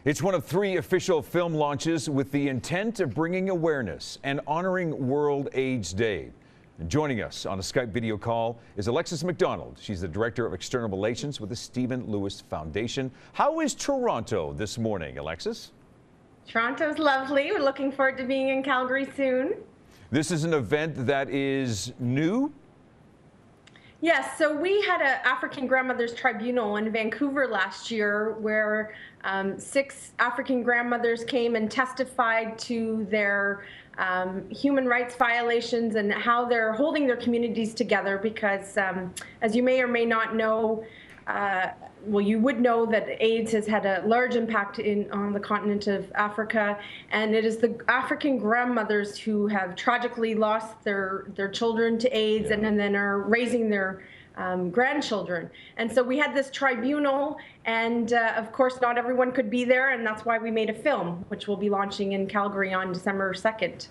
It's one of 3 official film launches with the intent of bringing awareness and honoring World AIDS Day. And joining us on a Skype video call is Alexis McDonald. She's the Director of External Relations with the Stephen Lewis Foundation. How is Toronto this morning, Alexis? Toronto's lovely. We're looking forward to being in Calgary soon. This is an event that is new? Yes, so we had an African Grandmothers Tribunal in Vancouver last year where 6 African grandmothers came and testified to their human rights violations and how they're holding their communities together because, as you may or may not know, well, you would know that AIDS has had a large impact on the continent of Africa, and it is the African grandmothers who have tragically lost their children to AIDS and then are raising their grandchildren. And so we had this tribunal, and of course not everyone could be there, and that's why we made a film, which will be launching in Calgary on December 2nd.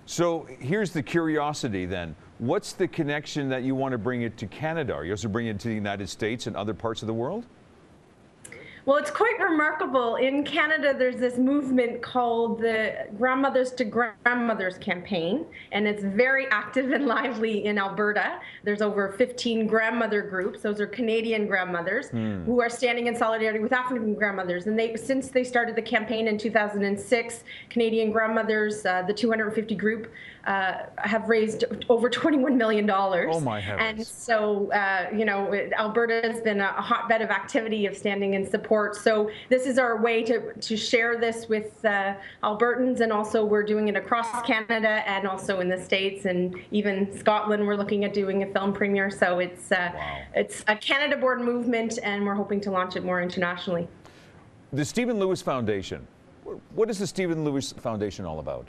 So here's the curiosity then. What's the connection that you want to bring it to Canada? Are you also bringing it to the United States and other parts of the world? Well, it's quite remarkable. In Canada, there's this movement called the Grandmothers to Grandmothers campaign, and it's very active and lively in Alberta. There's over 15 grandmother groups. Those are Canadian grandmothers who are standing in solidarity with African grandmothers. And since they started the campaign in 2006, Canadian grandmothers, the 250 group, have raised over $21 million. Oh my heavens. And so, you know, Alberta has been a hotbed of activity of standing in support. So this is our way to share this with Albertans, and also we're doing it across Canada and also in the States, and even Scotland we're looking at doing a film premiere. So it's it's a Canada-born movement, and we're hoping to launch it more internationally. The Stephen Lewis Foundation, what is the Stephen Lewis Foundation all about?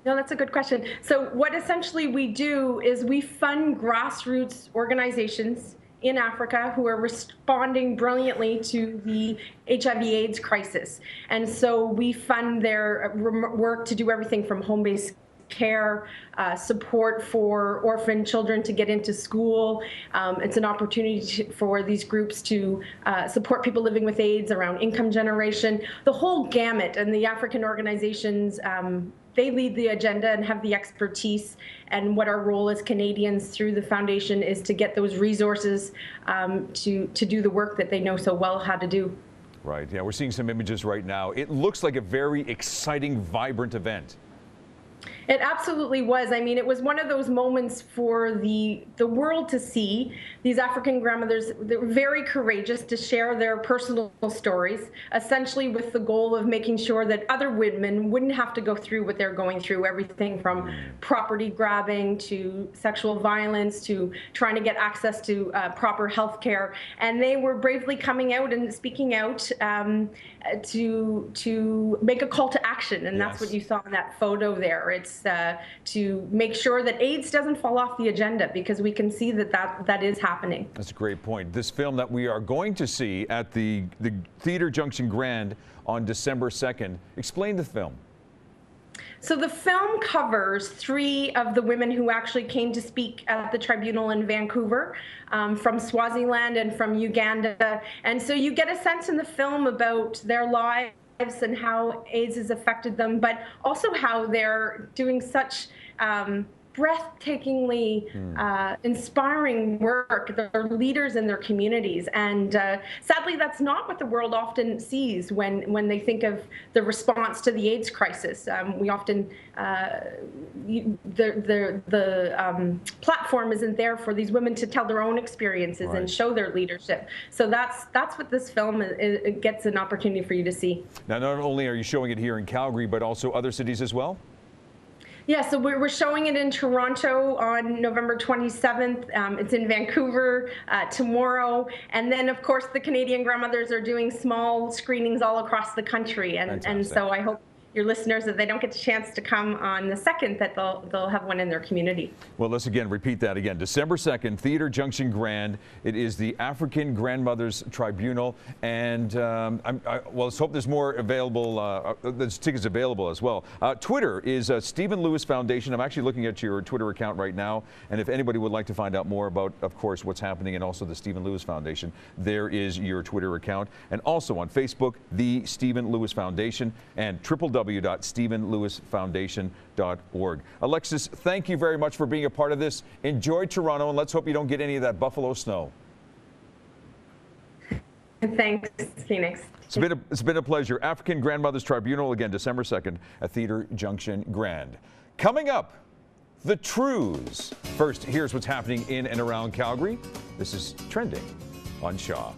No, that's a good question. So what essentially we do is we fund grassroots organizations in Africa who are responding brilliantly to the HIV/AIDS crisis. And so we fund their work to do everything from home-based care, support for orphan children to get into school. It's an opportunity for these groups to support people living with AIDS around income generation, the whole gamut. And the African organizations, they lead the agenda and have the expertise, and what our role as Canadians through the foundation is to get those resources to do the work that they know so well how to do. Right, yeah, we're seeing some images right now. It looks like a very exciting, vibrant event. It absolutely was. I mean, it was one of those moments for the world to see. These African grandmothers, they were very courageous to share their personal stories, essentially with the goal of making sure that other women wouldn't have to go through what they're going through, everything from property grabbing to sexual violence to trying to get access to proper health care. And they were bravely coming out and speaking out to make a call to action. And that's what you saw in that photo there. It's to make sure that AIDS doesn't fall off the agenda, because we can see that is happening. That's a great point. This film that we are going to see at the Theatre Junction Grand on December 2nd, explain the film. So the film covers 3 of the women who actually came to speak at the tribunal in Vancouver, from Swaziland and from Uganda. And so you get a sense in the film about their lives and how AIDS has affected them, but also how they're doing such breathtakingly inspiring work. They're leaders in their communities, and sadly that's not what the world often sees when they think of the response to the AIDS crisis. We often the platform isn't there for these women to tell their own experiences and show their leadership. So that's what this film it gets an opportunity for you to see. Now, not only are you showing it here in Calgary, but also other cities as well? Yeah, so we're showing it in Toronto on November 27th. It's in Vancouver tomorrow. And then, of course, the Canadian grandmothers are doing small screenings all across the country. And so I hope your listeners that they don't get the chance to come on the 2nd, that they'll have one in their community. Well, let's again repeat that again. December 2nd, Theatre Junction Grand. It is the African Grandmothers Tribunal, and well, let's hope there's more available. There's tickets available as well. Twitter is Stephen Lewis Foundation. I'm actually looking at your Twitter account right now, and if anybody would like to find out more about, of course, what's happening and also the Stephen Lewis Foundation, there is your Twitter account, and also on Facebook, the Stephen Lewis Foundation, and www.stephenlewisfoundation.org. Alexis, thank you very much for being a part of this. Enjoy Toronto, and let's hope you don't get any of that Buffalo snow. Thanks, Phoenix. It's been a pleasure. African Grandmothers Tribunal, again, December 2nd at Theatre Junction Grand. Coming up, the Trues. First, here's what's happening in and around Calgary. This is Trending on Shaw.